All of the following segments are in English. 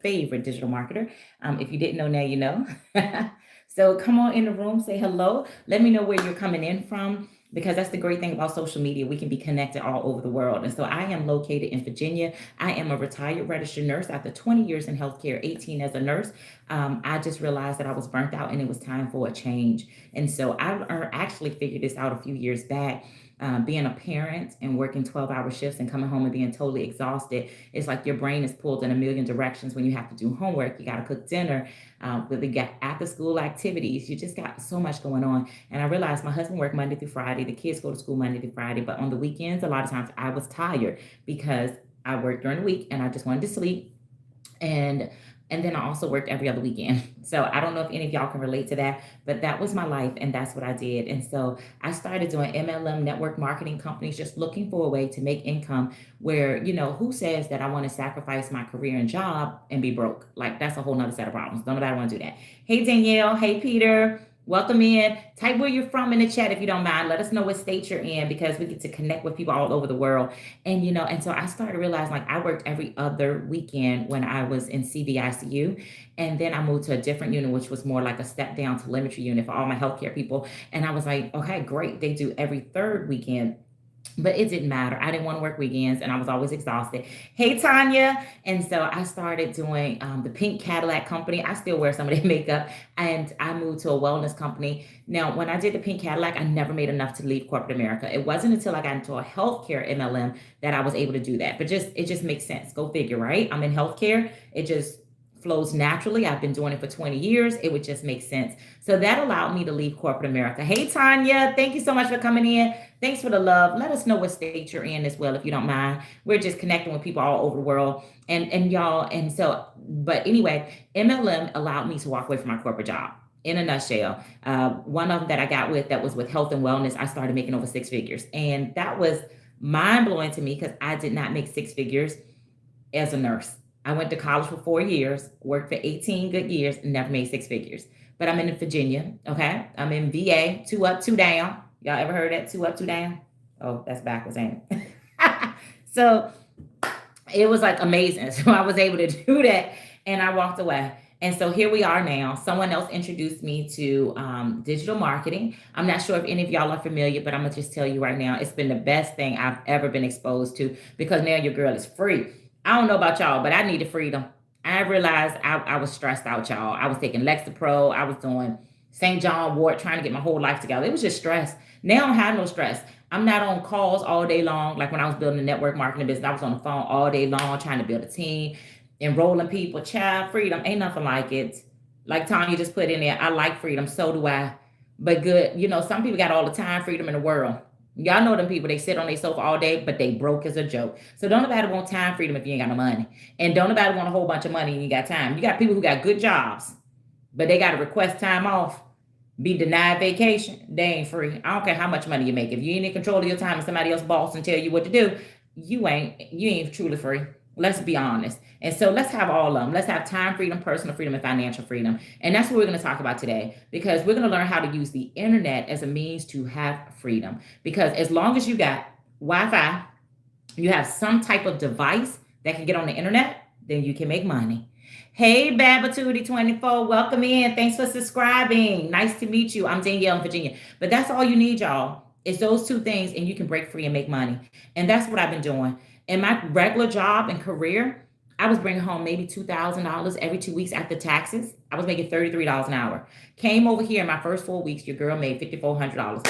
favorite digital marketer. If you didn't know, now you know. So come on in the room, say hello. Let me know where you're coming in from because that's the great thing about social media. We can be connected all over the world. And so I am located in Virginia. I am a retired registered nurse after 20 years in healthcare, 18 as a nurse. I just realized that I was burnt out and it was time for a change. And so actually figured this out a few years back. Being a parent and working 12-hour shifts and coming home and being totally exhausted, it's like your brain is pulled in a million directions when you have to do homework. You got to cook dinner, we got after school activities. You just got so much going on. And I realized my husband worked Monday through Friday. The kids go to school Monday through Friday. But on the weekends, a lot of times I was tired because I worked during the week and I just wanted to sleep. And then I also worked every other weekend. So I don't know if any of y'all can relate to that, but that was my life and that's what I did. And so I started doing MLM network marketing companies, just looking for a way to make income where, who says that I want to sacrifice my career and job and be broke? Like that's a whole nother set of problems. Don't nobody want to do that. Hey, Danielle. Hey, Peter. Welcome in. Type where you're from in the chat if you don't mind. Let us know what state you're in because we get to connect with people all over the world. And so I started realizing like I worked every other weekend when I was in CVICU. And then I moved to a different unit, which was more like a step down telemetry unit for all my healthcare people. And I was like, okay, great. They do every third weekend. But it didn't matter. I didn't want to work weekends and I was always exhausted. Hey, Tanya. And so I started doing the Pink Cadillac company. I still wear some of their makeup and I moved to a wellness company. Now, when I did the Pink Cadillac, I never made enough to leave corporate America. It wasn't until I got into a healthcare MLM that I was able to do that. But it just makes sense. Go figure, right? I'm in healthcare. It just flows naturally. I've been doing it for 20 years. It would just make sense. So that allowed me to leave corporate America. Hey, Tanya, thank you so much for coming in. Thanks for the love. Let us know what state you're in as well, if you don't mind. We're just connecting with people all over the world. And y'all, and so, but anyway, MLM allowed me to walk away from my corporate job. In a nutshell, one of them that I got with that was with health and wellness, I started making over six figures. And that was mind blowing to me because I did not make six figures as a nurse. I went to college for 4 years, worked for 18 good years, and never made six figures. But I'm in Virginia, okay? I'm in VA, two up, two down. Y'all ever heard that? Two up, two down? Oh, that's backwards, ain't it? So it was like amazing. So I was able to do that and I walked away. And so here we are now. Someone else introduced me to digital marketing. I'm not sure if any of y'all are familiar, but I'm going to just tell you right now, it's been the best thing I've ever been exposed to because now your girl is free. I don't know about y'all, but I needed freedom. I realized I was stressed out, y'all. I was taking Lexapro. I was doing St. John Wort, trying to get my whole life together. It was just stress. Now I don't have no stress. I'm not on calls all day long. Like when I was building a network marketing business, I was on the phone all day long trying to build a team, enrolling people. Child, freedom ain't nothing like it. Like Tanya just put in there, I like freedom. So do I. But good, some people got all the time freedom in the world. Y'all know them people, they sit on their sofa all day, but they broke as a joke. So don't nobody want time freedom if you ain't got no money. And don't nobody want a whole bunch of money and you got time. You got people who got good jobs, but they got to request time off, be denied vacation. They ain't free. I don't care how much money you make. If you ain't in control of your time and somebody else boss and tell you what to do, you ain't truly free. Let's be honest. And so let's have all of them. Let's have time freedom, personal freedom, and financial freedom. And that's what we're going to talk about today because we're going to learn how to use the internet as a means to have freedom. Because as long as you got Wi-Fi, you have some type of device that can get on the internet, then you can make money. Hey, Babatuity24, welcome in. Thanks for subscribing. Nice to meet you. I'm Danielle in Virginia. But that's all you need, y'all. It's those two things and you can break free and make money. And that's what I've been doing. In my regular job and career, I was bringing home maybe $2,000 every 2 weeks after taxes. I was making $33 an hour. Came over here in my first 4 weeks, your girl made $5,400.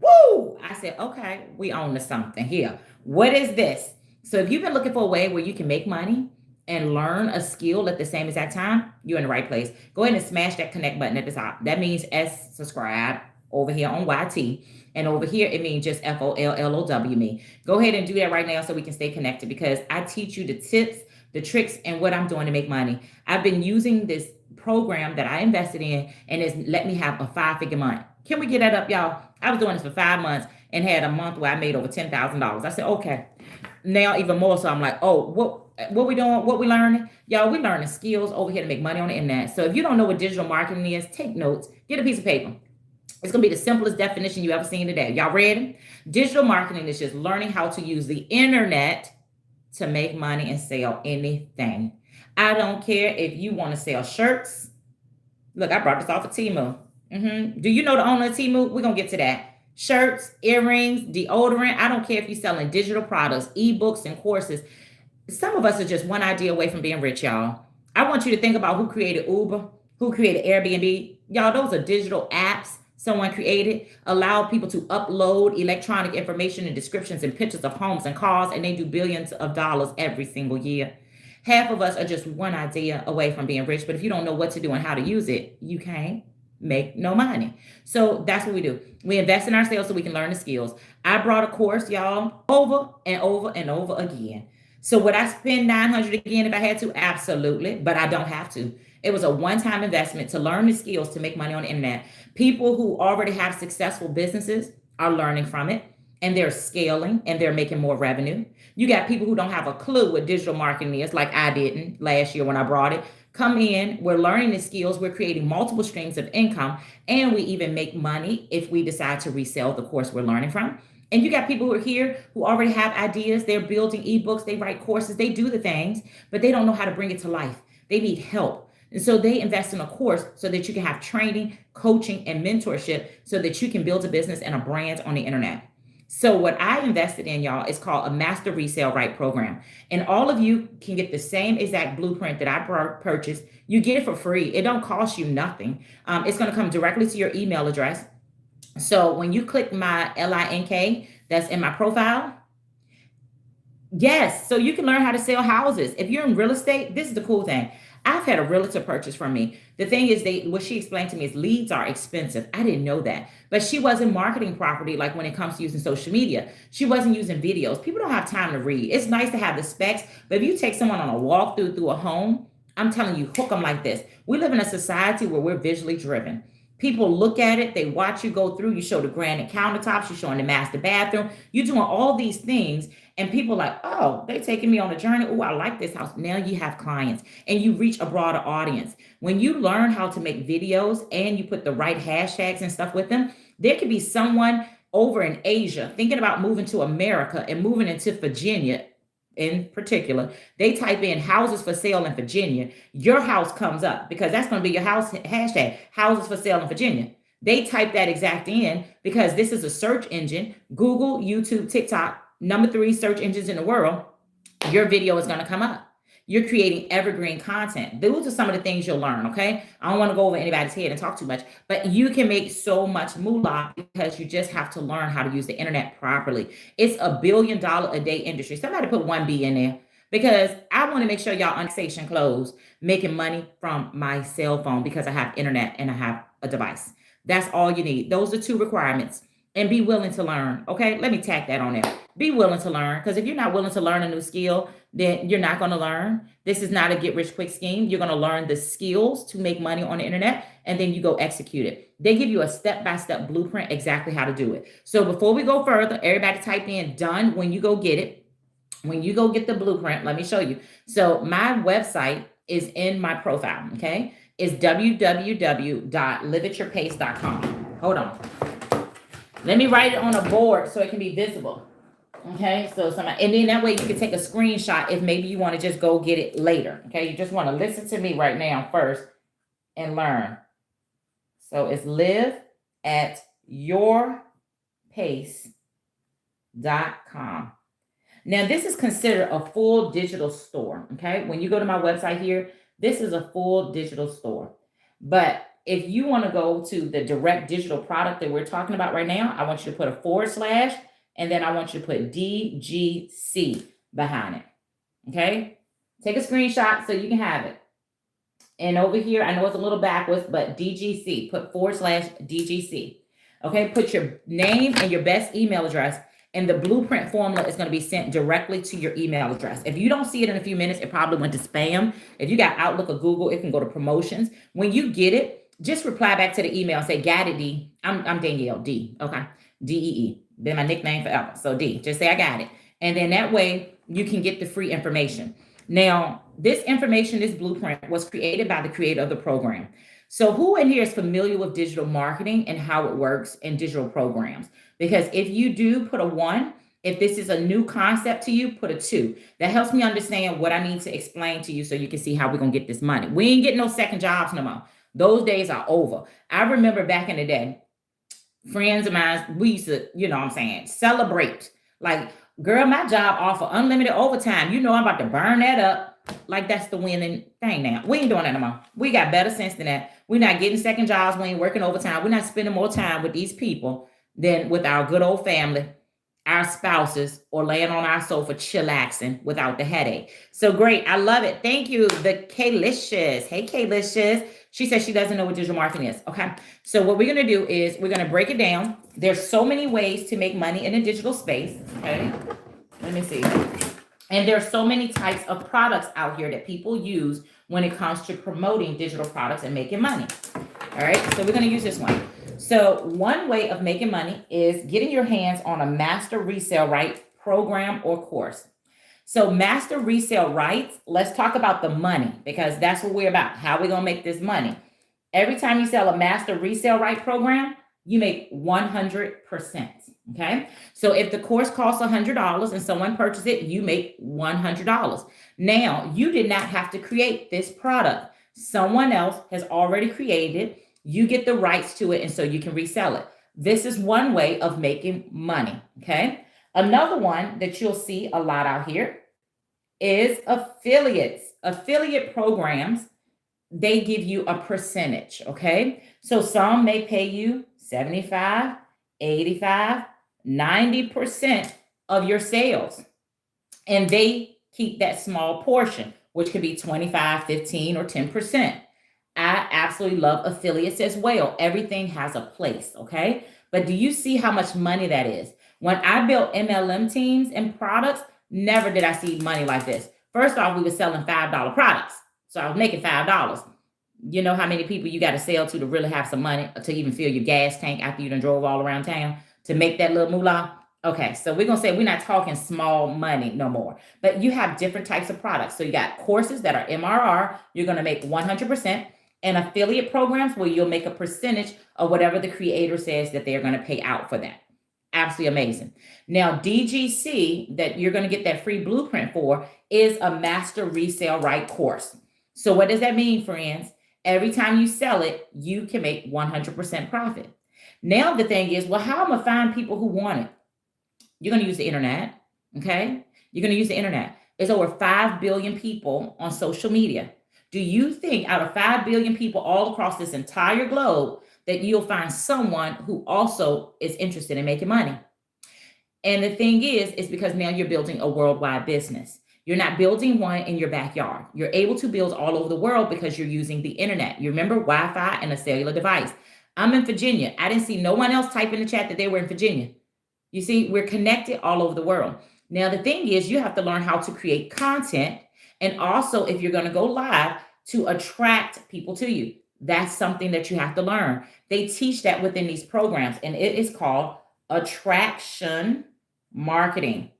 Woo! I said, okay, we own to something here. What is this? So if you've been looking for a way where you can make money and learn a skill at the same exact time, you're in the right place. Go ahead and smash that connect button at the top. That means subscribe over here on YT. And over here, it means just FOLLOW me. Go ahead and do that right now so we can stay connected because I teach you the tips, the tricks, and what I'm doing to make money. I've been using this program that I invested in and it's let me have a 5-figure month. Can we get that up, y'all? I was doing this for 5 months and had a month where I made over $10,000. I said, okay. Now even more so, I'm like, oh, what we doing? What we learning? Y'all, we learning skills over here to make money on the internet. So if you don't know what digital marketing is, take notes. Get a piece of paper. It's going to be the simplest definition you ever seen today. Y'all ready? Digital marketing is just learning how to use the internet to make money and sell anything. I don't care if you want to sell shirts. Look, I brought this off of Temu. Do you know the owner of Temu? We're going to get to that. Shirts, earrings, deodorant. I don't care if you're selling digital products, ebooks, and courses. Some of us are just one idea away from being rich, y'all. I want you to think about who created Uber, who created Airbnb. Y'all, those are digital apps someone created, allow people to upload electronic information and descriptions and pictures of homes and cars, and they do billions of dollars every single year. Half of us are just one idea away from being rich, but if you don't know what to do and how to use it, you can't make no money. So that's what we do. We invest in ourselves so we can learn the skills. I brought a course, y'all, over and over and over again. So would I spend 900 again if I had to? Absolutely, but I don't have to. It was a one-time investment to learn the skills to make money on the internet. People who already have successful businesses are learning from it, and they're scaling and they're making more revenue. You got people who don't have a clue what digital marketing is, like I didn't last year when I brought it. Come in, we're learning the skills, we're creating multiple streams of income, and we even make money if we decide to resell the course we're learning from. And you got people who are here who already have ideas. They're building ebooks, they write courses, they do the things, but they don't know how to bring it to life. They need help. And so they invest in a course so that you can have training, coaching, and mentorship so that you can build a business and a brand on the internet. So what I invested in, y'all, is called a Master Resale Right program. And all of you can get the same exact blueprint that I purchased. You get it for free. It don't cost you nothing. It's going to come directly to your email address. So when you click my link that's in my profile, yes, so you can learn how to sell houses. If you're in real estate, this is the cool thing. I've had a realtor purchase from me. The thing is, what she explained to me is leads are expensive. I didn't know that. But she wasn't marketing property like when it comes to using social media. She wasn't using videos. People don't have time to read. It's nice to have the specs, but if you take someone on a walkthrough through a home, I'm telling you, hook them like this. We live in a society where we're visually driven. People look at it, they watch you go through, you show the granite countertops, you're showing the master bathroom, you're doing all these things, and people are like, oh, they're taking me on a journey. Oh, I like this house. Now you have clients and you reach a broader audience. When you learn how to make videos and you put the right hashtags and stuff with them, there could be someone over in Asia thinking about moving to America and moving into Virginia in particular. They type in houses for sale in Virginia, your house comes up because that's going to be your house hashtag, houses for sale in Virginia. They type that exact in because this is a search engine. Google, YouTube, TikTok, number 3 search engines in the world. Your video is going to come up. You're creating evergreen content. Those are some of the things you'll learn, okay? I don't want to go over anybody's head and talk too much, but you can make so much moolah because you just have to learn how to use the internet properly. It's $1 billion a day industry. Somebody put 1B in there because I want to make sure y'all station closed, making money from my cell phone because I have internet and I have a device. That's all you need. Those are 2 requirements. And be willing to learn. Okay, let me tack that on there. Be willing to learn, because if you're not willing to learn a new skill, then you're not going to learn. This is not a get rich quick scheme. You're going to learn the skills to make money on the internet, and then you go execute it. They give you a step-by-step blueprint exactly how to do it. So before we go further, everybody type in done when you go get it. When you go get the blueprint, let me show you. So my website is in my profile, okay? It's www.liveatyourpace.com. Hold on. Let me write it on a board so it can be visible. Okay, so and then that way you can take a screenshot if maybe you want to just go get it later. Okay, you just want to listen to me right now first and learn. So it's liveatyourpace.com. Now, this is considered a full digital store. Okay, when you go to my website here, this is a full digital store. But if you want to go to the direct digital product that we're talking about right now, I want you to put a / and then I want you to put DGC behind it. Okay? Take a screenshot so you can have it. And over here, I know it's a little backwards, but DGC, put / DGC. Okay? Put your name and your best email address, and the blueprint formula is going to be sent directly to your email address. If you don't see it in a few minutes, it probably went to spam. If you got Outlook or Google, it can go to promotions. When you get it, just reply back to the email and say, got it, D. I'm Danielle, D. Okay. DEE. Been my nickname forever. So D. Just say I got it. And then that way you can get the free information. Now, this information, this blueprint was created by the creator of the program. So who in here is familiar with digital marketing and how it works in digital programs? Because if you do, put a 1. If this is a new concept to you, put a 2. That helps me understand what I need to explain to you so you can see how we're going to get this money. We ain't getting no second jobs no more. Those days are over. I remember back in the day, friends of mine, we used to, you know what I'm saying, celebrate. Like, girl, my job offer unlimited overtime. You know, I'm about to burn that up. Like, that's the winning thing now. We ain't doing that no more. We got better sense than that. We're not getting second jobs. We ain't working overtime. We're not spending more time with these people than with our good old family, our spouses, or laying on our sofa chillaxing without the headache. So great. I love it. Thank you. The Kalicious. Hey, Kalicious. She says she doesn't know what digital marketing is. Okay. So what we're going to do is we're going to break it down. There's so many ways to make money in a digital space. Okay. Let me see. And there's so many types of products out here that people use when it comes to promoting digital products and making money. All right. So we're going to use this one. So one way of making money is getting your hands on a master resale right program or course. So master resale rights, let's talk about the money, because that's what we're about. How are we going to make this money? Every time you sell a master resale right program, you make 100%. Okay. So if the course costs $100 and someone purchases it, you make $100. Now, you did not have to create this product. Someone else has already created it. You get the rights to it, and so you can resell it. This is one way of making money. Okay. Another one that you'll see a lot out here is affiliates. Affiliate programs, they give you a percentage. Okay. So some may pay you 75, 85, 90% of your sales. And they keep that small portion, which could be 25, 15, or 10%. I absolutely love affiliates as well. Everything has a place, okay? But do you see how much money that is? When I built MLM teams and products, never did I see money like this. First off, we were selling $5 products. So I was making $5. You know how many people you got to sell to really have some money to even fill your gas tank after you done drove all around town to make that little moolah? Okay, so we're going to say we're not talking small money no more. But you have different types of products. So you got courses that are MRR. You're going to make 100%. And affiliate programs where you'll make a percentage of whatever the creator says that they're going to pay out for that. Absolutely amazing. Now, DGC, that you're going to get that free blueprint for, is a master resale right course. So what does that mean, friends? Every time you sell it, you can make 100% profit. Now, the thing is, well, how am I going to find people who want it? You're going to use the internet. Okay. You're going to use the internet. There's over 5 billion people on social media. Do you think out of 5 billion people all across this entire globe that you'll find someone who also is interested in making money? And the thing is because now you're building a worldwide business. You're not building one in your backyard. You're able to build all over the world because you're using the internet. You remember Wi-Fi and a cellular device. I'm in Virginia. I didn't see no one else type in the chat that they were in Virginia. You see, we're connected all over the world. Now, the thing is, you have to learn how to create content. And also, if you're going to go live, to attract people to you. That's something that you have to learn. They teach that within these programs, and it is called attraction marketing.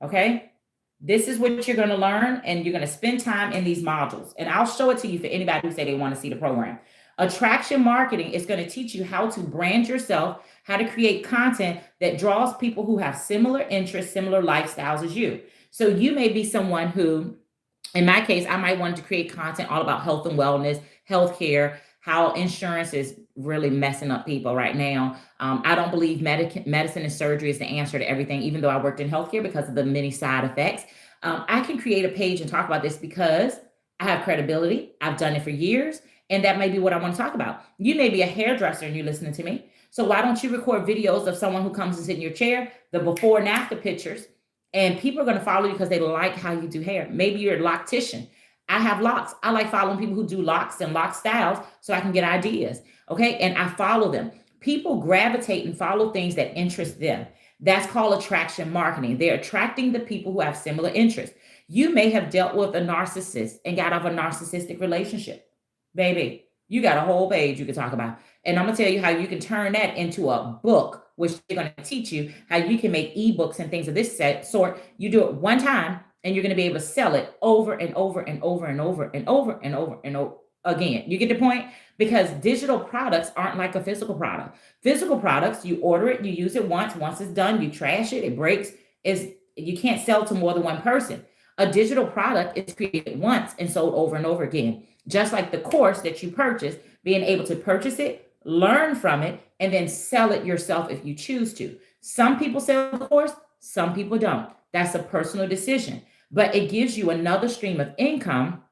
Okay. This is what you're going to learn, and you're going to spend time in these modules. And I'll show it to you for anybody who say they want to see the program. Attraction marketing is going to teach you how to brand yourself, how to create content that draws people who have similar interests, similar lifestyles as you. So you may be someone who, in my case, I might want to create content all about health and wellness, healthcare, how insurance is really messing up people right now. I don't believe medicine and surgery is the answer to everything, even though I worked in healthcare because of the many side effects. I can create a page and talk about this because I have credibility. I've done it for years, and that may be what I want to talk about. You may be a hairdresser and you're listening to me. So why don't you record videos of someone who comes and sit in your chair, the before and after pictures, and people are going to follow you because they like how you do hair. Maybe you're a loctician. I have locks. I like following people who do locks and lock styles so I can get ideas. Okay. And I follow them. People gravitate and follow things that interest them. That's called attraction marketing. They're attracting the people who have similar interests. You may have dealt with a narcissist and got out of a narcissistic relationship. Baby, you got a whole page you can talk about. And I'm going to tell you how you can turn that into a book, which they're going to teach you how you can make ebooks and things of this sort. You do it one time and you're going to be able to sell it over and over and over and over and over and over and over again. You get the point? Because digital products aren't like a physical product. Physical products, you order it, you use it once it's done, you trash it, it breaks, is you can't sell to more than one person. A digital product is created once and sold over and over again. Just like the course that you purchase, being able to purchase it, learn from it, and then sell it yourself if you choose to. Some people sell the course, some people don't. That's a personal decision, but it gives you another stream of income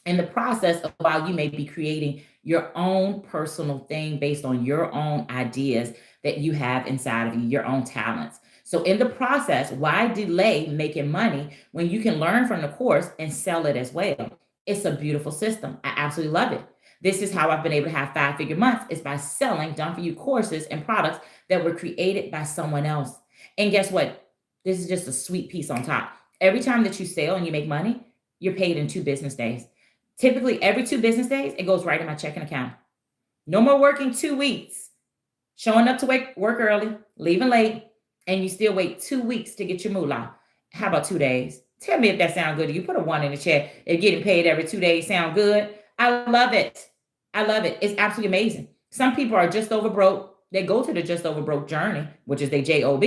in the process of while you may be creating your own personal thing based on your own ideas that you have inside of you, your own talents. So, in the process, why delay making money when you can learn from the course and sell it as well? It's a beautiful system. I absolutely love it. This is how I've been able to have 5 figure months is by selling done for you courses and products that were created by someone else. And guess what? This is just a sweet piece on top. Every time that you sell and you make money, you're paid in 2 business days. Typically, every 2 business days, it goes right in my checking account. No more working 2 weeks, showing up to work early, leaving late, and you still wait 2 weeks to get your moolah. How about 2 days? Tell me if that sounds good to you. Put a one in the chat. If getting paid every 2 days sound good, I love it. I love it. It's absolutely amazing. Some people are just over broke. They go to the just over broke journey, which is their job,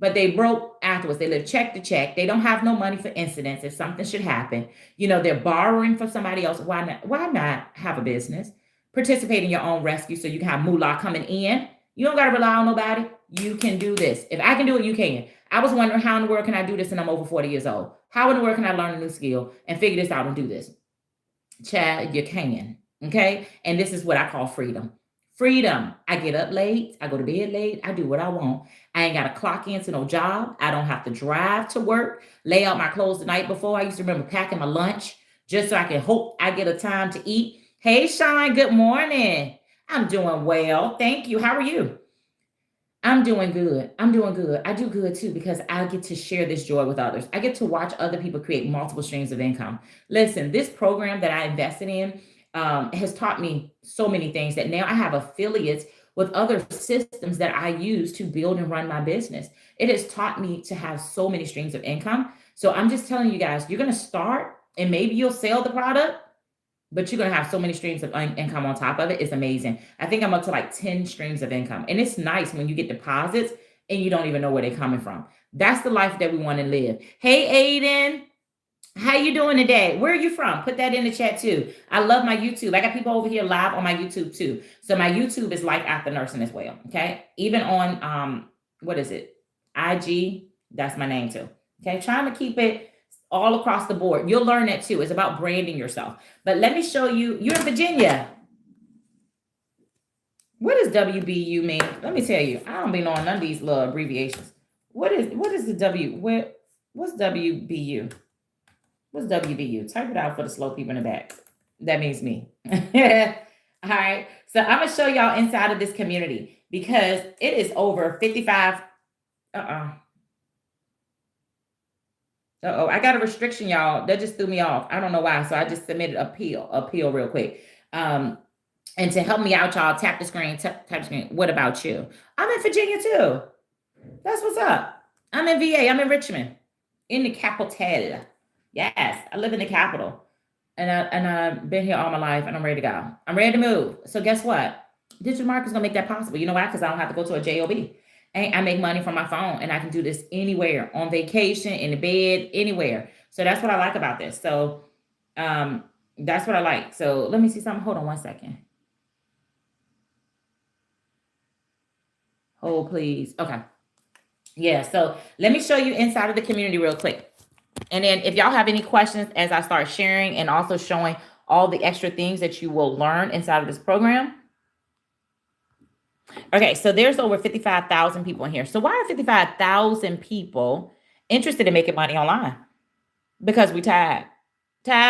but they broke afterwards. They live check to check. They don't have no money for incidents if something should happen. They're borrowing from somebody else. Why not? Why not have a business? Participate in your own rescue so you can have moolah coming in. You don't got to rely on nobody. You can do this. If I can do it, you can. I was wondering how in the world can I do this and I'm over 40 years old? How in the world can I learn a new skill and figure this out and do this? Chad, you can. Okay. And this is what I call freedom. Freedom. I get up late. I go to bed late. I do what I want. I ain't got to clock into no job. I don't have to drive to work, lay out my clothes the night before. I used to remember packing my lunch just so I can hope I get a time to eat. Hey, Sean, good morning. I'm doing well. Thank you. How are you? I'm doing good. I'm doing good. I do good too because I get to share this joy with others. I get to watch other people create multiple streams of income. Listen, this program that I invested in has taught me so many things that now I have affiliates with other systems that I use to build and run my business. It has taught me to have so many streams of income. So I'm just telling you guys, you're going to start and maybe you'll sell the product, but you're going to have so many streams of income on top of it. It's amazing. I think I'm up to like 10 streams of income. And it's nice when you get deposits and you don't even know where they're coming from. That's the life that we want to live. Hey, Aiden. How you doing today? Where are you from? Put that in the chat too. I love my YouTube. I got people over here live on my YouTube too. So my YouTube is Life After Nursing as well. Okay. Even on, what is it? IG. That's my name too. Okay. Trying to keep it all across the board. You'll learn that too. It's about branding yourself. But let me show you. You're in Virginia. What does WBU mean? Let me tell you. I don't be knowing none of these little abbreviations. What is the W? What's WBU? What's WBU? Type it out for the slow people in the back. That means me. All right. So I'm going to show y'all inside of this community because it is over 55. I got a restriction, y'all. That just threw me off. I don't know why. So I just submitted appeal real quick. And to help me out, y'all, tap the screen, tap the screen. What about you? I'm in Virginia too. That's what's up. I'm in VA. I'm in Richmond, in the capital. Yes, I live in the capital. And I've been here all my life and I'm ready to go. I'm ready to move. So guess what? Digital marketing is going to make that possible. You know why? Because I don't have to go to a job. And I make money from my phone and I can do this anywhere, on vacation, in the bed, anywhere. So that's what I like about this. So that's what I like. So let me see something. Hold on one second. Hold, please. Okay. Yeah. So let me show you inside of the community real quick. And then if y'all have any questions as I start sharing and also showing all the extra things that you will learn inside of this program. Okay, so there's over 55,000 people in here. So why are 55,000 people interested in making money online? Because we're tired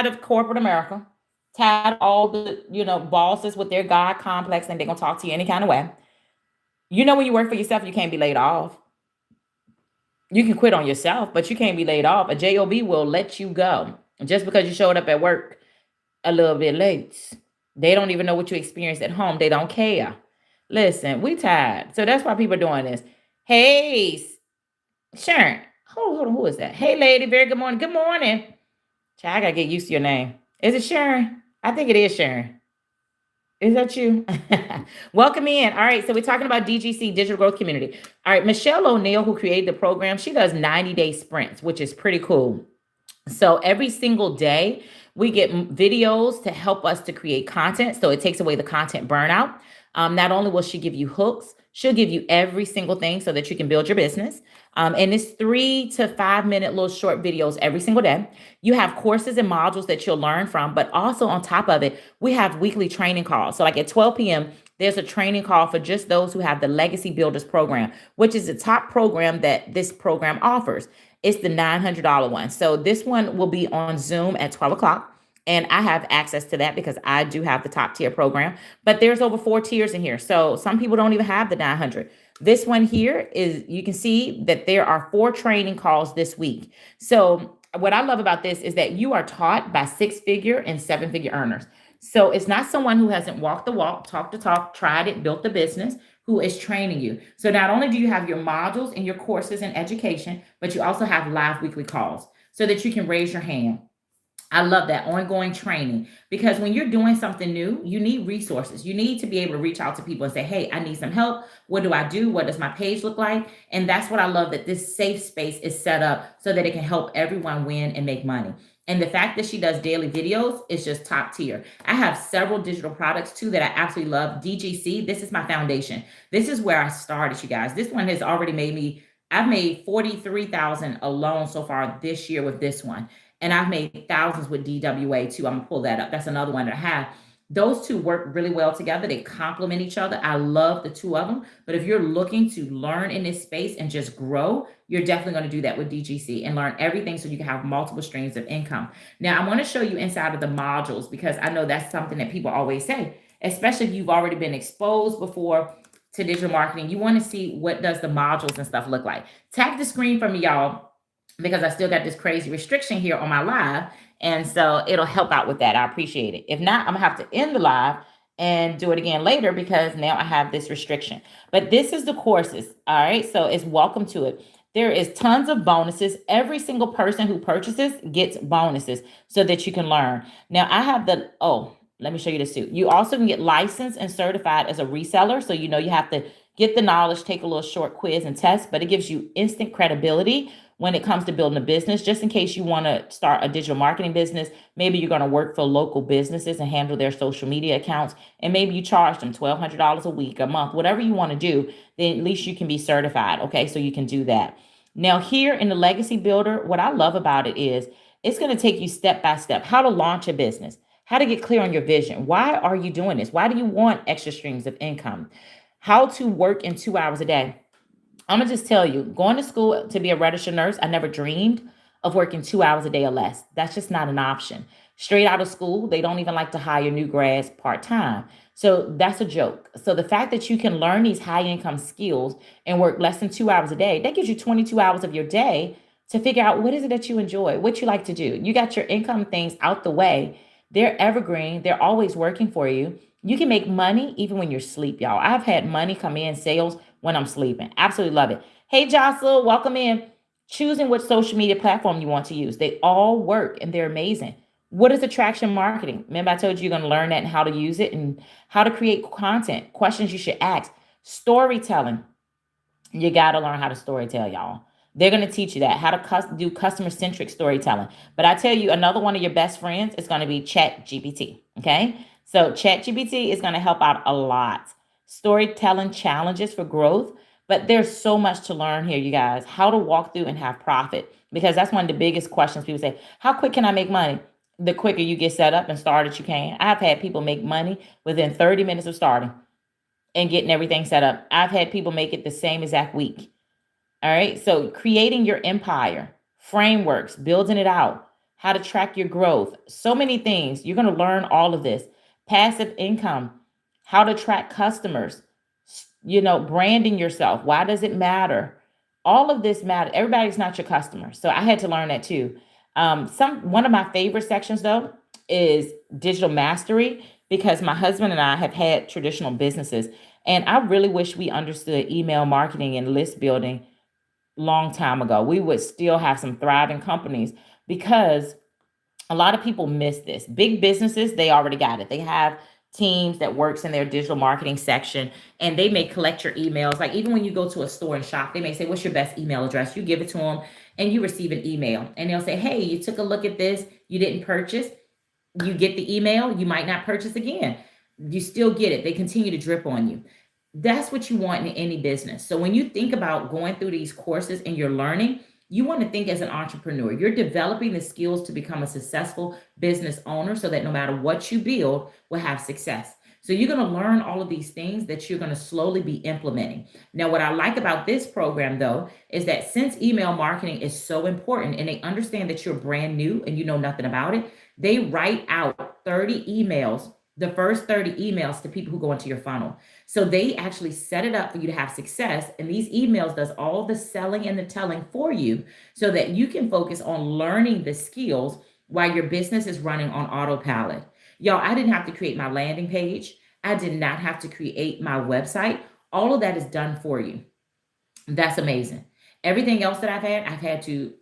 of corporate America, tired of all the, bosses with their God complex and they're going to talk to you any kind of way. When you work for yourself, you can't be laid off. You can quit on yourself, but you can't be laid off. A job will let you go just because you showed up at work a little bit late. They don't even know what you experienced at home. They don't care. Listen, we tired. So that's why people are doing this. Hey, Sharon. Hold on. Who is that? Hey, lady. Very good morning. Good morning. Child, I got to get used to your name. Is it Sharon? I think it is Sharon. Is that you? Welcome in. All right. So we're talking about DGC, Digital Growth Community. All right. Michelle O'Neill, who created the program, she does 90-day sprints, which is pretty cool. So every single day, we get videos to help us to create content. So it takes away the content burnout. Not only will she give you hooks, she'll give you every single thing so that you can build your business. And it's 3 to 5 minute little short videos every single day. You have courses and modules that you'll learn from, but also on top of it, we have weekly training calls. So like at 12 p.m., there's a training call for just those who have the Legacy Builders program, which is the top program that this program offers. It's the $900 one. So this one will be on Zoom at 12 o'clock. And I have access to that because I do have the top tier program, but there's over 4 tiers in here. So some people don't even have the 900. This one here is, you can see that there are 4 training calls this week. So what I love about this is that you are taught by 6-figure and 7-figure earners. So it's not someone who hasn't walked the walk, talked the talk, tried it, built the business, who is training you. So not only do you have your modules and your courses and education, but you also have live weekly calls so that you can raise your hand. I love that ongoing training, because when you're doing something new, you need resources. You need to be able to reach out to people and say, hey, I need some help. What do I do? What does my page look like? And that's what I love, that this safe space is set up so that it can help everyone win and make money. And the fact that she does daily videos is just top tier. I have several digital products too that I absolutely love. DGC, this is my foundation. This is where I started, you guys. This one has already made me, I've made 43,000 alone so far this year with this one. And I've made thousands with DWA too. I'm gonna pull that up. That's another one that I have. Those two work really well together. They complement each other. I love the two of them. But if you're looking to learn in this space and just grow, you're definitely going to do that with DGC and learn everything so you can have multiple streams of income. Now, I want to show you inside of the modules, because I know that's something that people always say, especially if you've already been exposed before to digital marketing. You want to see what does the modules and stuff look like. Tap the screen for me, y'all, because I still got this crazy restriction here on my live. And so it'll help out with that. I appreciate it. If not, I'm gonna have to end the live and do it again later, because now I have this restriction. But this is the courses. All right. So it's welcome to it. There is tons of bonuses. Every single person who purchases gets bonuses so that you can learn. Now I have let me show you the suit. You also can get licensed and certified as a reseller. So you have to get the knowledge, take a little short quiz and test, but it gives you instant credibility when it comes to building a business. Just in case you want to start a digital marketing business, maybe you're going to work for local businesses and handle their social media accounts, and maybe you charge them $1,200 a week, a month, whatever you want to do, then at least you can be certified. Okay, so you can do that. Now here in the Legacy Builder, what I love about it is it's going to take you step by step, how to launch a business, how to get clear on your vision. Why are you doing this? Why do you want extra streams of income? How to work in 2 hours a day. I'm gonna just tell you, going to school to be a registered nurse, I never dreamed of working 2 hours a day or less. That's just not an option. Straight out of school, they don't even like to hire new grads part-time. So that's a joke. So the fact that you can learn these high income skills and work less than 2 hours a day, that gives you 22 hours of your day to figure out what is it that you enjoy, what you like to do. You got your income things out the way. They're evergreen. They're always working for you. You can make money even when you're asleep, y'all. I've had money come in sales when I'm sleeping. Absolutely love it. Hey, Jocelyn, welcome in. Choosing which social media platform you want to use. They all work and they're amazing. What is attraction marketing? Remember, I told you you're going to learn that and how to use it and how to create content, questions you should ask. Storytelling. You got to learn how to storytell, y'all. They're going to teach you that, how to do customer-centric storytelling. But I tell you, another one of your best friends is going to be ChatGPT, okay? So ChatGPT is going to help out a lot. Storytelling challenges for growth, but there's so much to learn here, you guys. How to walk through and have profit, because that's one of the biggest questions people say. How quick can I make money? The quicker you get set up and started, you can. I've had people make money within 30 minutes of starting and getting everything set up. I've had people make it the same exact week. All right. So creating your empire, frameworks, building it out, how to track your growth, so many things. You're going to learn all of this. Passive income, how to track customers, branding yourself. Why does it matter? All of this matters. Everybody's not your customer. So I had to learn that too. One of my favorite sections though is digital mastery, because my husband and I have had traditional businesses, and I really wish we understood email marketing and list building long time ago. We would still have some thriving companies, because a lot of people miss this. Big businesses, they already got it. They have teams that works in their digital marketing section, and they may collect your emails. Like even when you go to a store and shop, they may say, what's your best email address? You give it to them and you receive an email, and they'll say, hey, you took a look at this, you didn't purchase. You get the email, you might not purchase again. You still get it. They continue to drip on you. That's what you want in any business. So when you think about going through these courses and you're learning, you want to think as an entrepreneur. You're developing the skills to become a successful business owner so that no matter what you build will have success. So you're going to learn all of these things that you're going to slowly be implementing. Now, what I like about this program, though, is that since email marketing is so important and they understand that you're brand new and you know nothing about it, they write out 30 emails, the first 30 emails to people who go into your funnel. So they actually set it up for you to have success. And these emails does all the selling and the telling for you so that you can focus on learning the skills while your business is running on autopilot. Y'all, I didn't have to create my landing page. I did not have to create my website. All of that is done for you. That's amazing. Everything else that I've had to,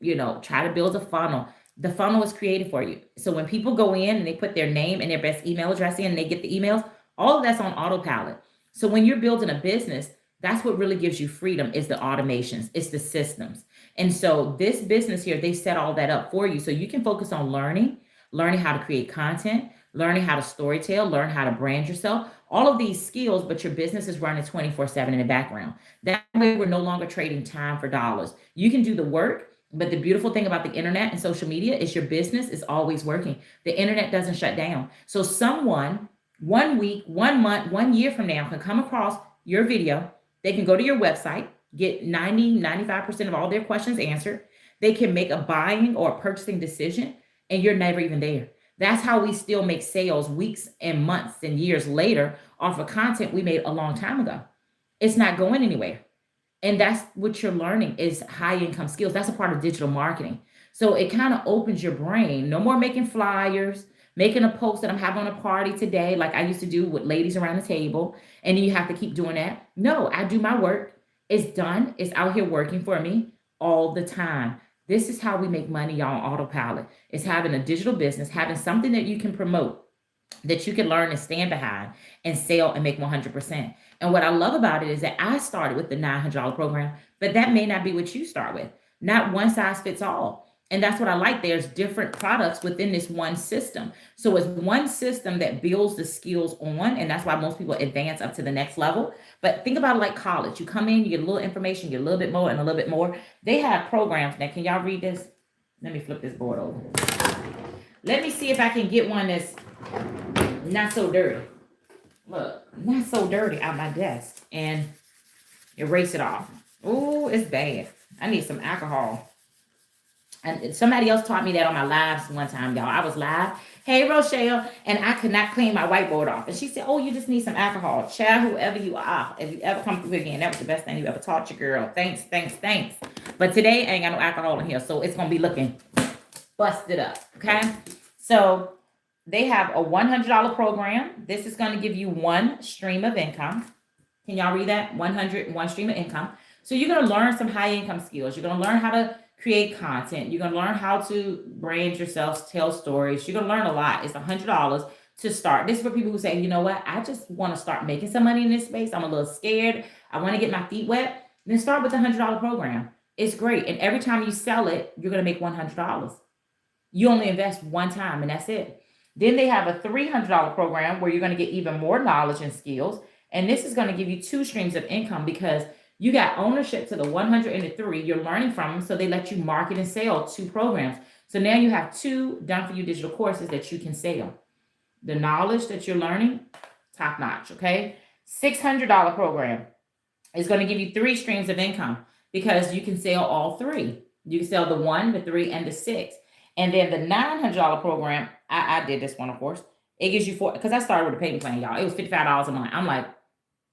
try to build a funnel. The funnel is created for you. So when people go in and they put their name and their best email address in and they get the emails, all of that's on autopilot. So when you're building a business, that's what really gives you freedom is the automations, it's the systems. And so this business here, they set all that up for you. So you can focus on learning how to create content, learning how to storytell, learn how to brand yourself, all of these skills, but your business is running 24/7 in the background. That way we're no longer trading time for dollars. You can do the work. But the beautiful thing about the internet and social media is your business is always working. The internet doesn't shut down. So someone 1 week, 1 month, 1 year from now can come across your video. They can go to your website, get 95% of all their questions answered. They can make a buying or a purchasing decision, and you're never even there. That's how we still make sales weeks and months and years later off of content we made a long time ago. It's not going anywhere. And that's what you're learning is high income skills. That's a part of digital marketing. So it kind of opens your brain. No more making flyers, making a post that I'm having a party today, like I used to do with ladies around the table. And then you have to keep doing that. No, I do my work. It's done. It's out here working for me all the time. This is how we make money, y'all, on autopilot. It's having a digital business, having something that you can promote, that you can learn and stand behind and sell and make 100%. And what I love about it is that I started with the $900 program, but that may not be what you start with. Not one size fits all. And that's what I like. There's different products within this one system. So it's one system that builds the skills on, and that's why most people advance up to the next level. But think about it like college. You come in, you get a little information, you get a little bit more and a little bit more. They have programs. Now, can y'all read this? Let me flip this board over. Let me see if I can get one that's not so dirty. Look, not so dirty out my desk and erase it off. Oh, it's bad. I need some alcohol. And somebody else taught me that on my lives one time, y'all. I was live. Hey, Rochelle. And I could not clean my whiteboard off. And she said, oh, you just need some alcohol. Child, whoever you are, if you ever come through again, that was the best thing you ever taught your girl. Thanks. But today, I ain't got no alcohol in here, so it's going to be looking busted up, okay? So they have a $100 program. This is going to give you one stream of income. Can y'all read that? 101 stream of income. So you're going to learn some high income skills. You're going to learn how to create content. You're going to learn how to brand yourself, tell stories. You're going to learn a lot. It's $100 to start. This is for people who say, you know what? I just want to start making some money in this space. I'm a little scared. I want to get my feet wet. Then start with the $100 program. It's great. And every time you sell it, you're going to make $100. You only invest one time and that's it. Then they have a $300 program where you're going to get even more knowledge and skills. And this is going to give you two streams of income because you got ownership to the 100 and the 3. You're learning from them. So they let you market and sell two programs. So now you have two done for you digital courses that you can sell. The knowledge that you're learning, top notch. Okay. $600 program is going to give you 3 streams of income because you can sell all 3. You can sell the 1, the 3, and the 6. And then the $900 program, I did this one, of course. It gives you 4, because I started with a payment plan, y'all. It was $55 a month. I'm like,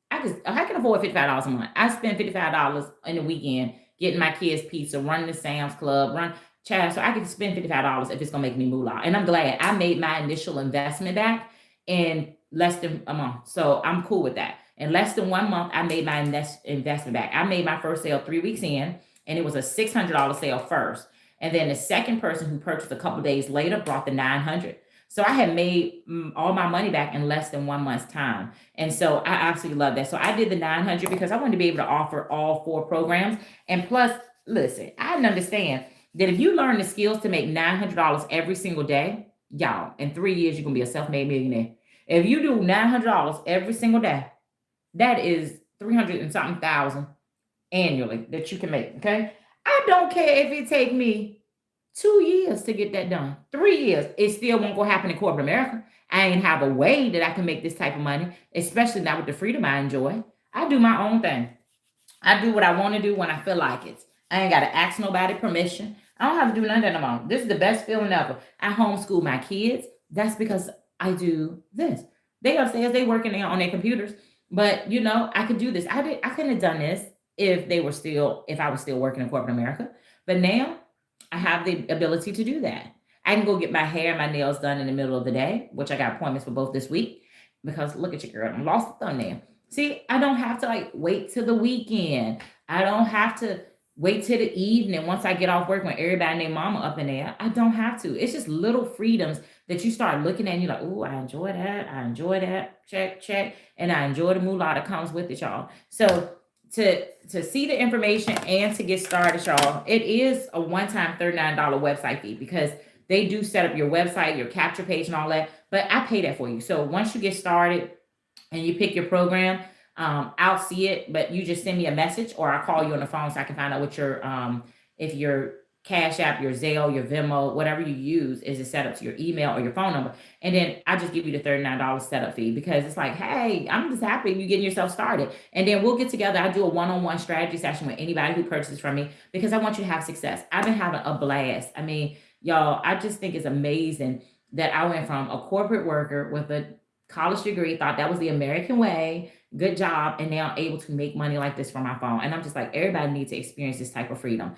I can afford $55 a month. I spend $55 in the weekend getting my kids pizza, running the Sam's Club, so I can spend $55 if it's going to make me moolah. And I'm glad I made my initial investment back in less than a month. So I'm cool with that. In less than 1 month, I made my investment back. I made my first sale 3 weeks in, and it was a $600 sale first. And then the second person who purchased a couple days later brought the $900. So I had made all my money back in less than 1 month's time. And so I absolutely love that. So I did the 900 because I wanted to be able to offer all 4 programs. And plus, listen, I didn't understand that if you learn the skills to make $900 every single day, y'all, in 3 years, you're going to be a self made millionaire. If you do $900 every single day, that is 300 and something thousand annually that you can make. Okay. I don't care if it take me 2 years to get that done, 3 years. It still won't go happen in corporate America. I ain't have a way that I can make this type of money, especially not with the freedom I enjoy. I do my own thing. I do what I want to do when I feel like it. I ain't got to ask nobody permission. I don't have to do none of that no more. This is the best feeling ever. I homeschool my kids. That's because I do this. They upstairs, they working there on their computers. But I could do this. I couldn't have done this if I was still working in corporate America. But now I have the ability to do that. I can go get my hair and my nails done in the middle of the day, which I got appointments for both this week. Because look at you, girl, I lost the thumbnail. See, I don't have to like wait till the weekend. I don't have to wait till the evening once I get off work when everybody and their mama up in there. I don't have to. It's just little freedoms that you start looking at and you're like, oh, I enjoy that. I enjoy that. Check, check. And I enjoy the moolah that comes with it, y'all. So to see the information and to get started, y'all, it is a one-time $39 website fee because they do set up your website, your capture page and all that. But I pay that for you. So once you get started and you pick your program, I'll see it, but you just send me a message or I'll call you on the phone so I can find out what if your Cash App, your Zelle, your Venmo, whatever you use is set up to your email or your phone number. And then I just give you the $39 setup fee because it's like, hey, I'm just happy you getting yourself started. And then we'll get together. I do a one-on-one strategy session with anybody who purchases from me because I want you to have success. I've been having a blast. I mean, y'all, I just think it's amazing that I went from a corporate worker with a college degree, thought that was the American way, good job, and now able to make money like this from my phone. And I'm just like, everybody needs to experience this type of freedom.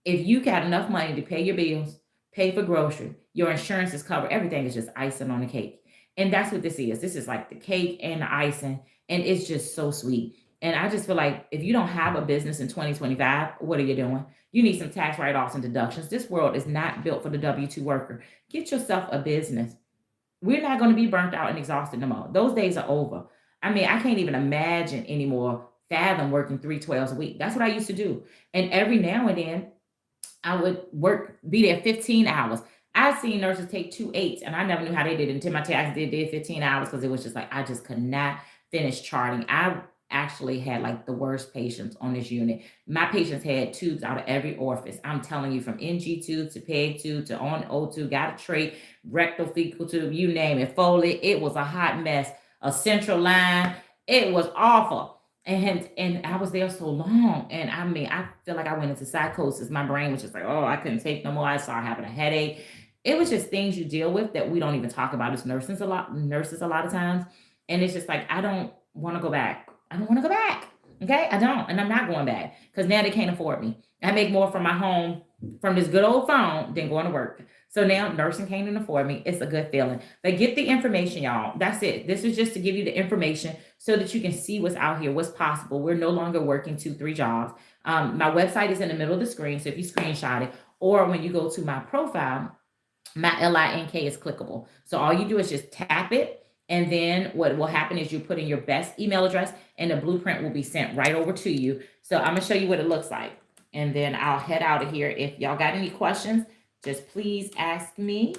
If you got enough money to pay your bills, pay for grocery, your insurance is covered, everything is just icing on the cake. And that's what this is. This is like the cake and the icing, and it's just so sweet. And I just feel like if you don't have a business in 2025, what are you doing? You need some tax write-offs and deductions. This world is not built for the W-2 worker. Get yourself a business. We're not going to be burnt out and exhausted no more. Those days are over. I mean, I can't even imagine anymore fathom working 3 12s a week. That's what I used to do. And every now and then I would be there 15 hours. I've seen nurses take 2 8s, and I never knew how they did it until my tax did 15 hours because it was just like I just could not finish charting. I actually had like the worst patients on this unit. My patients had tubes out of every orifice. I'm telling you, from NG tube to PEG tube to on O2, got a trach, rectal fecal tube, you name it, Foley. It was a hot mess. A central line. It was awful. And I was there so long. And I mean, I feel like I went into psychosis. My brain was just like, oh, I couldn't take no more. I started having a headache. It was just things you deal with that we don't even talk about as nurses a lot of times. And it's just like, I don't want to go back. I don't want to go back. Okay. I don't. And I'm not going back because now they can't afford me. I make more from my home from this good old phone than going to work. So now nursing can't even afford me. It's a good feeling. But get the information, y'all. That's it. This is just to give you the information so that you can see what's out here, what's possible. We're no longer working 2 3 jobs. My website is in the middle of the screen. So if you screenshot it, or when you go to my profile, my LINK is clickable. So all you do is just tap it. And then what will happen is you put in your best email address and the blueprint will be sent right over to you. So I'm going to show you what it looks like. And then I'll head out of here. If y'all got any questions, just please ask me.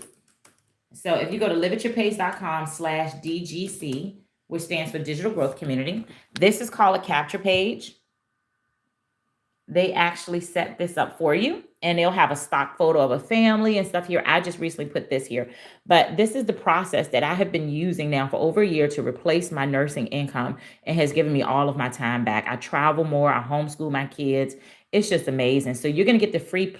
So if you go to liveatyourpace.com/DGC, which stands for Digital Growth Community, this is called a capture page. They actually set this up for you and they'll have a stock photo of a family and stuff here. I just recently put this here, but this is the process that I have been using now for over a year to replace my nursing income and has given me all of my time back. I travel more. I homeschool my kids. It's just amazing. So you're going to get the free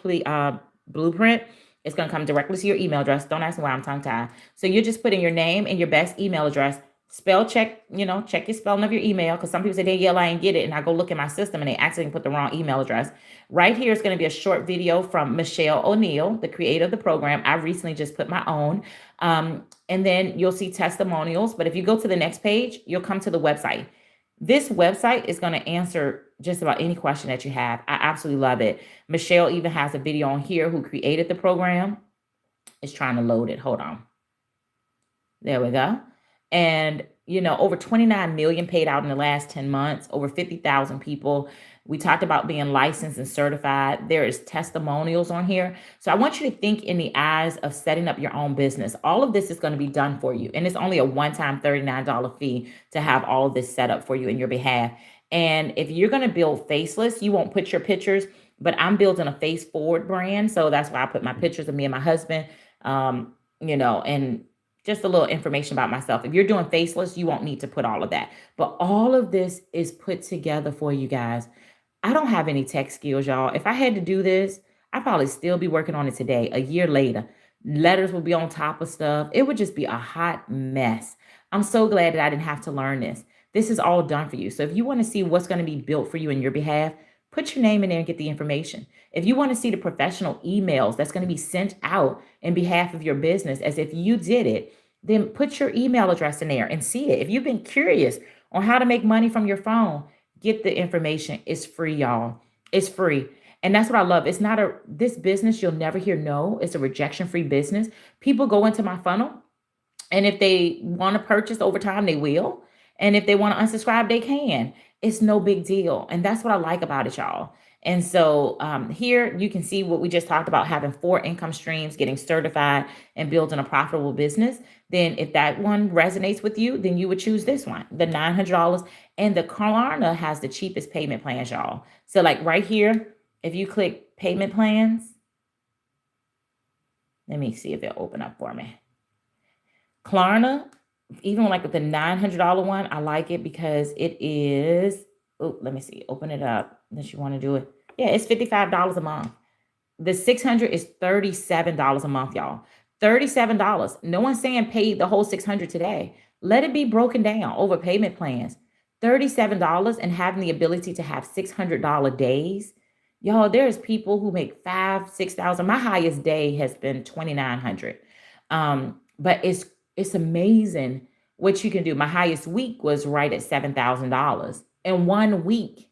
blueprint. It's going to come directly to your email address. Don't ask me why I'm tongue tied. So you're just putting your name and your best email address. Spell check, check your spelling of your email because some people say, Danielle, I ain't get it. And I go look in my system and they accidentally put the wrong email address. Right here is going to be a short video from Michelle O'Neill, the creator of the program. I recently just put my own. And then you'll see testimonials. But if you go to the next page, you'll come to the website. This website is going to answer just about any question that you have. I absolutely love it. Michelle even has a video on here who created the program. It's trying to load it. Hold on. There we go. And, over 29 million paid out in the last 10 months, over 50,000 people. We talked about being licensed and certified. There is testimonials on here. So I want you to think in the eyes of setting up your own business. All of this is going to be done for you. And it's only a one-time $39 fee to have all of this set up for you in your behalf. And if you're going to build faceless, you won't put your pictures, but I'm building a face forward brand. So that's why I put my pictures of me and my husband, and just a little information about myself. If you're doing faceless, you won't need to put all of that. But all of this is put together for you guys. I don't have any tech skills, y'all. If I had to do this, I'd probably still be working on it today, a year later. Letters would be on top of stuff. It would just be a hot mess. I'm so glad that I didn't have to learn this. This is all done for you. So if you want to see what's going to be built for you in your behalf, put your name in there and get the information. If you want to see the professional emails that's going to be sent out in behalf of your business as if you did it, then put your email address in there and see it. If you've been curious on how to make money from your phone, get the information. It's free, y'all. It's free. And that's what I love. It's not this business, you'll never hear no. It's a rejection-free business. People go into my funnel, and if they want to purchase over time, they will. And if they want to unsubscribe, they can. It's no big deal. And that's what I like about it, y'all. And so here you can see what we just talked about, having 4 income streams, getting certified, and building a profitable business. Then if that one resonates with you, then you would choose this one, the $900. And the Klarna has the cheapest payment plans, y'all. So like right here, if you click payment plans, let me see if it'll open up for me. Klarna, even like with the $900 one, I like it because it is, let me see, open it up unless you want to do it. Yeah, it's $55 a month. The 600 is $37 a month, y'all. $37. No one's saying pay the whole 600 today. Let it be broken down over payment plans. $37 and having the ability to have $600 days. Y'all, there's people who make $5,000, $6,000. My highest day has been $2,900. But it's amazing what you can do. My highest week was right at $7,000 in 1 week.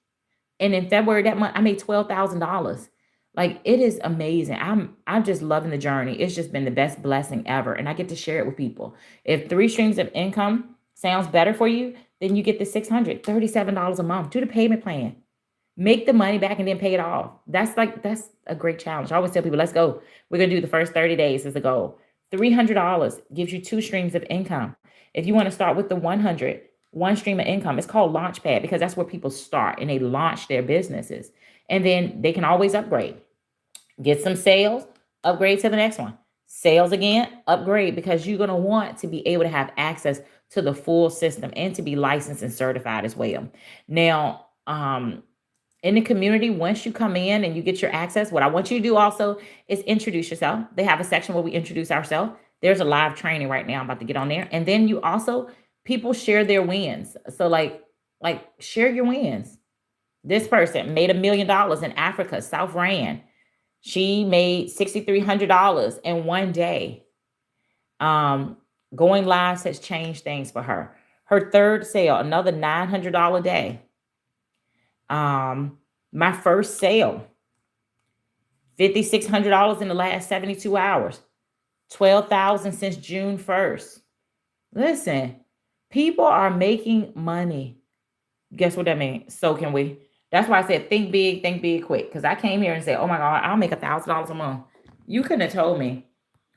And in February that month, I made $12,000. Like, it is amazing. I'm just loving the journey. It's just been the best blessing ever. And I get to share it with people. If 3 streams of income sounds better for you, then you get the $637 a month. Do the payment plan. Make the money back and then pay it off. That's a great challenge. I always tell people, let's go. We're going to do the first 30 days as a goal. $300 gives you 2 streams of income. If you want to start with the 100, 1 stream of income, it's called Launchpad because that's where people start and they launch their businesses. And then they can always upgrade. Get some sales, upgrade to the next one. Sales again, upgrade, because you're going to want to be able to have access to the full system and to be licensed and certified as well. Now, in the community, once you come in and you get your access, what I want you to do also is introduce yourself. They have a section where we introduce ourselves. There's a live training right now. I'm about to get on there. And then you also, people share their wins. So like share your wins. This person made $1 million in Africa, South Rand. She made $6,300 in 1 day. Going live has changed things for her. Her third sale, another $900 day. My first sale, $5,600 in the last 72 hours, 12,000 since June 1st. Listen, people are making money. Guess what that means? So can we. That's why I said, think big, quick. Because I came here and said, oh my God, I'll make $1,000 a month. You couldn't have told me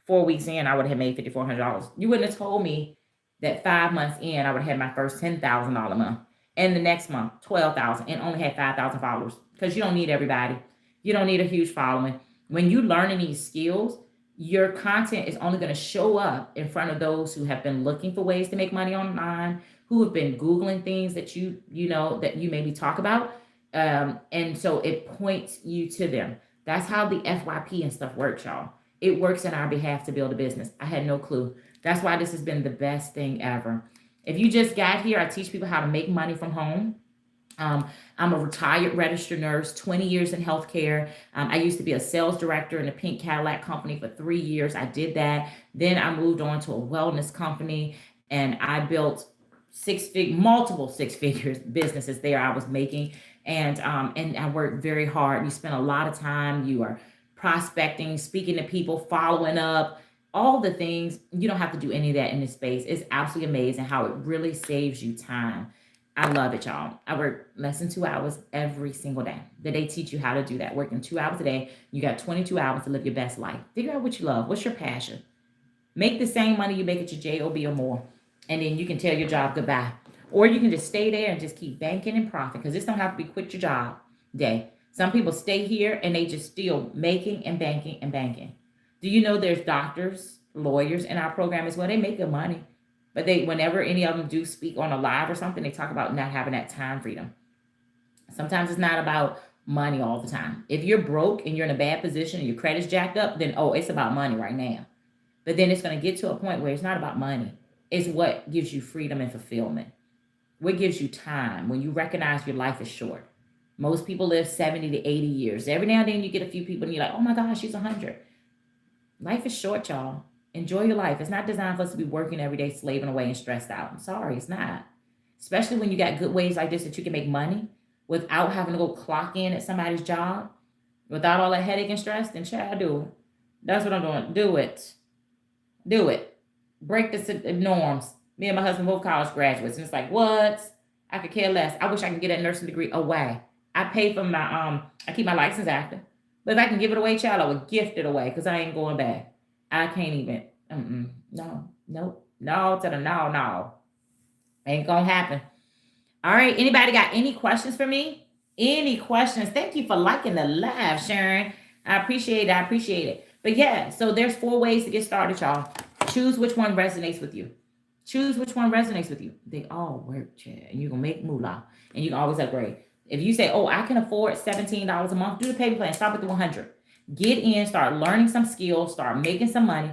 4 weeks in, I would have made $5,400. You wouldn't have told me that 5 months in, I would have had my first $10,000 a month. And the next month, 12,000, and only had 5,000 followers. Because you don't need everybody. You don't need a huge following. When you learning these skills, your content is only going to show up in front of those who have been looking for ways to make money online, who have been Googling things that you maybe talk about. And so it points you to them. That's how the FYP and stuff works, y'all. It works in our behalf to build a business. I had no clue. That's why this has been the best thing ever. If you just got here, I teach people how to make money from home. I'm a retired registered nurse, 20 years in healthcare. I used to be a sales director in a pink Cadillac company for 3 years. I did that. Then I moved on to a wellness company and I built multiple six figures businesses there I was making. And I worked very hard. You spend a lot of time. You are prospecting, speaking to people, following up. all the things. You don't have to do any of that in this space. It's absolutely amazing how it really saves you time. I love it, y'all. I work less than 2 hours every single day. That they teach you how to do that. Working 2 hours a day, you got 22 hours to live your best life. Figure out what you love. What's your passion? Make the same money you make at your job or more, and then you can tell your job goodbye. Or you can just stay there and just keep banking and profit, because this don't have to be quit your job day. Some people stay here and they just still making and banking and banking. Do you know there's doctors, lawyers in our program as well? They make good money, but they, whenever any of them do speak on a live or something, they talk about not having that time freedom. Sometimes it's not about money all the time. If you're broke and you're in a bad position and your credit's jacked up, then oh, it's about money right now. But then it's going to get to a point where it's not about money. It's what gives you freedom and fulfillment. What gives you time when you recognize your life is short. Most people live 70 to 80 years. Every now and then you get a few people and you're like, oh my gosh, she's 100. Life is short, y'all. Enjoy your life. It's not designed for us to be working every day, slaving away and stressed out. I'm sorry, it's not. Especially when you got good ways like this that you can make money without having to go clock in at somebody's job, without all that headache and stress, then child, do it. That's what I'm doing. Do it. Do it. Break the norms. Me and my husband both college graduates, and it's like, what? I could care less. I wish I could get that nursing degree away. I pay for my I keep my license active, but if I can give it away, child, I would gift it away because I ain't going back. I can't even. No, nope, no to the no. Ain't gonna happen. All right. Anybody got any questions for me? Any questions? Thank you for liking the live, Sharon. I appreciate it. I appreciate it. But yeah, so there's 4 ways to get started, y'all. Choose which one resonates with you. Choose which one resonates with you. They all work, Chad. And you're going to make moolah. And you can always upgrade. If you say, oh, I can afford $17 a month, do the payment plan. Start with the 100. Get in, start learning some skills, start making some money,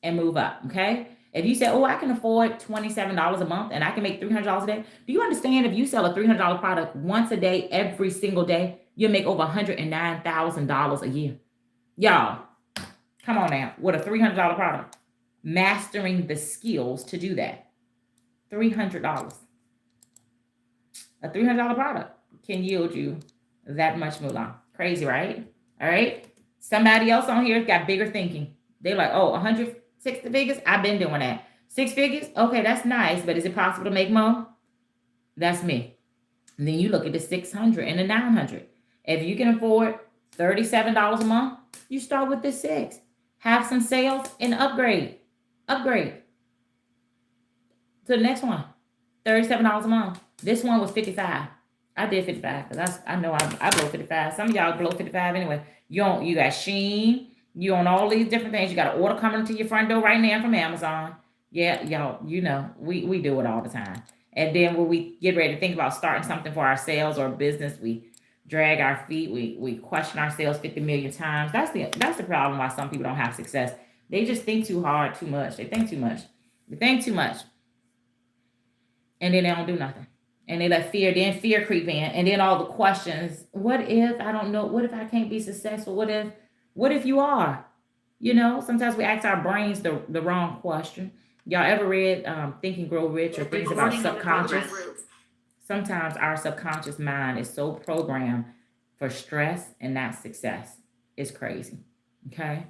and move up, okay? If you say, oh, I can afford $27 a month and I can make $300 a day, do you understand if you sell a $300 product once a day, every single day, you'll make over $109,000 a year? Y'all, come on now, with a $300 product. Mastering the skills to do that. $300. A $300 product can yield you that much moolah. Crazy, right? All right. Somebody else on here got bigger thinking. They're like, oh, 106 figures? I've been doing that. 6 figures? Okay, that's nice, but is it possible to make more? That's me. And then you look at the 600 and the 900. If you can afford $37 a month, you start with the 6. Have some sales and upgrade. Upgrade to the next one. $37 a month. This one was 55. I did 55 because I know I blow 55. Some of y'all blow 55 anyway. You got Shein. You on all these different things. You got an order coming to your front door right now from Amazon. Yeah, y'all, you know, we do it all the time. And then when we get ready to think about starting something for ourselves or business, we drag our feet. We question ourselves 50 million times. That's the problem why some people don't have success. They just think too hard, too much. They think too much. And then they don't do nothing. And they let fear creep in. And then all the questions. What if I don't know? What if I can't be successful? What if you are? You know, sometimes we ask our brains the wrong question. Y'all ever read Think and Grow Rich or things about subconscious? Sometimes our subconscious mind is so programmed for stress and not success. It's crazy. Okay?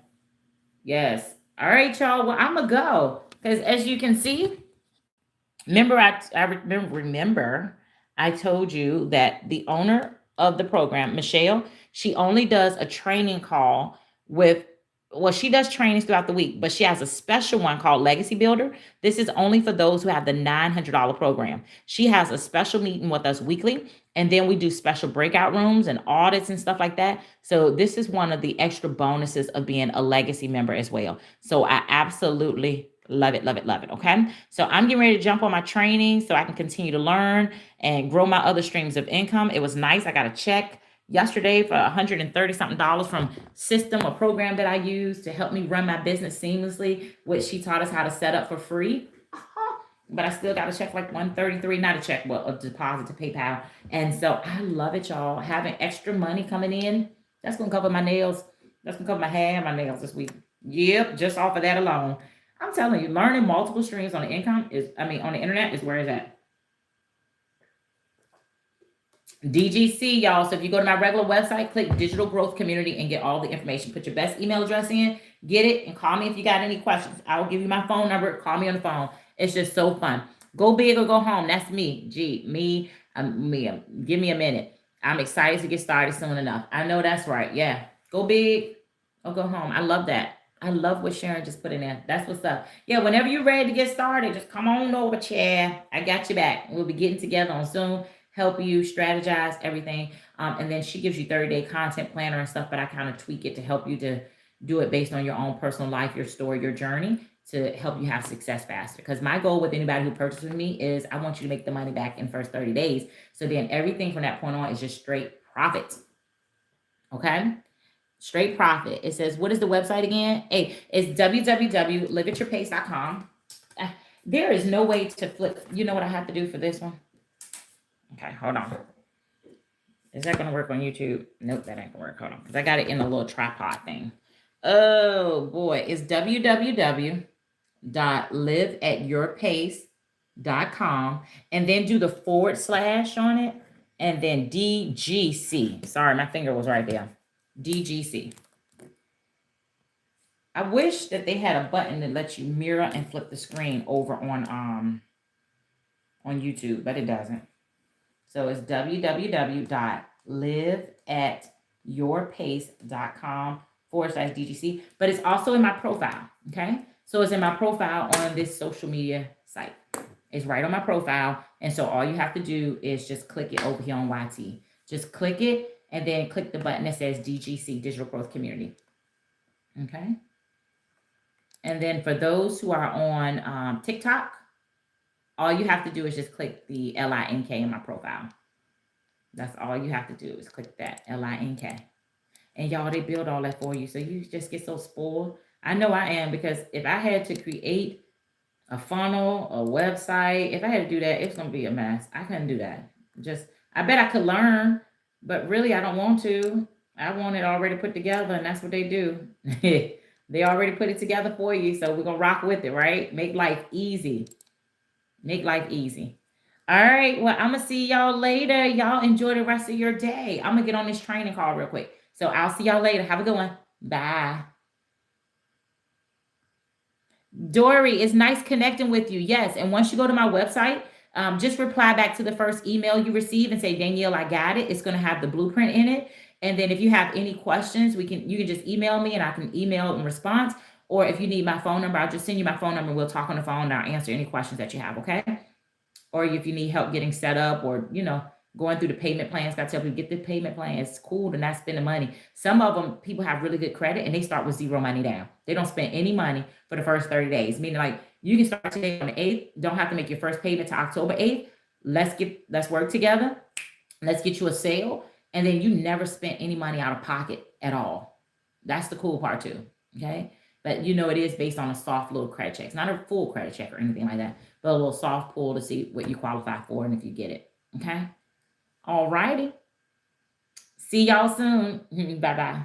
Yes. All right, y'all. Well, I'm going to go. Because as you can see, remember, I told you that the owner of the program, Michelle, she only does a training call she does trainings throughout the week, but she has a special one called Legacy Builder. This is only for those who have the $900 program. She has a special meeting with us weekly, and then we do special breakout rooms and audits and stuff like that. So this is one of the extra bonuses of being a Legacy member as well. So I absolutely love it, love it, love it. Okay. So I'm getting ready to jump on my training so I can continue to learn and grow my other streams of income. It was nice. I got a check yesterday for $130 something from system or program that I use to help me run my business seamlessly, which she taught us how to set up for free. But I still got a check like $133, not a check, but a deposit to PayPal. And so I love it, y'all. Having extra money coming in, that's going to cover my nails. That's going to cover my hair and my nails this week. Yep, just off of that alone. I'm telling you, learning multiple streams on the internet is where it's at. DGC, y'all. So if you go to my regular website, click Digital Growth Community and get all the information. Put your best email address in, get it, and call me if you got any questions. I will give you my phone number. Call me on the phone. It's just so fun. Go big or go home. That's me. Give me a minute. I'm excited to get started soon enough. I know that's right. Yeah. Go big or go home. I love that. I love what Sharon just put in there. That's what's up. Yeah, whenever you're ready to get started, just come on over, chair. I got your back. We'll be getting together on Zoom, help you strategize everything. And then she gives you 30-day content planner and stuff, but I kind of tweak it to help you to do it based on your own personal life, your story, your journey, to help you have success faster. Because my goal with anybody who purchases with me is I want you to make the money back in the first 30 days. So then everything from that point on is just straight profit. Okay? Straight profit. It says, what is the website again? Hey, it's www.liveatyourpace.com. There is no way to flip. You know what I have to do for this one? Okay, hold on. Is that going to work on YouTube? Nope, that ain't going to work. Hold on, because I got it in a little tripod thing. Oh, boy. It's www.liveatyourpace.com, and then do the / on it, and then DGC. Sorry, my finger was right there. DGC. I wish that they had a button that lets you mirror and flip the screen over on YouTube, but it doesn't. So it's www.liveatyourpace.com / DGC, but it's also in my profile. Okay. So it's in my profile on this social media site. It's right on my profile. And so all you have to do is just click it over here on YT. Just click it and then click the button that says DGC, Digital Growth Community. Okay. And then for those who are on TikTok, all you have to do is just click the LINK in my profile. That's all you have to do is click that LINK. And y'all, they build all that for you. So you just get so spoiled. I know I am, because if I had to create a funnel, a website, if I had to do that, it's going to be a mess. I couldn't do that. I bet I could learn, but really I don't want to. I want it already put together, and that's what they do. They already put it together for you. So we're going to rock with it, right? Make life easy. Make life easy. All right. Well, I'm going to see y'all later. Y'all enjoy the rest of your day. I'm going to get on this training call real quick. So I'll see y'all later. Have a good one. Bye. Dory, it's nice connecting with you. Yes. And once you go to my website, just reply back to the first email you receive and say, Danielle, I got it. It's going to have the blueprint in it. And then if you have any questions, you can just email me and I can email in response. Or if you need my phone number, I'll just send you my phone number. We'll talk on the phone and I'll answer any questions that you have. Okay. Or if you need help getting set up, or, going through the payment plans, got to tell people, get the payment plan. It's cool to not spend the money. Some of them, people have really good credit and they start with zero money down. They don't spend any money for the first 30 days. Meaning, like, you can start today on the 8th. Don't have to make your first payment to October 8th. Let's work together. Let's get you a sale. And then you never spent any money out of pocket at all. That's the cool part too. Okay. But it is based on a soft little credit check. It's not a full credit check or anything like that, but a little soft pull to see what you qualify for and if you get it. Okay. All righty. See y'all soon. Bye-bye.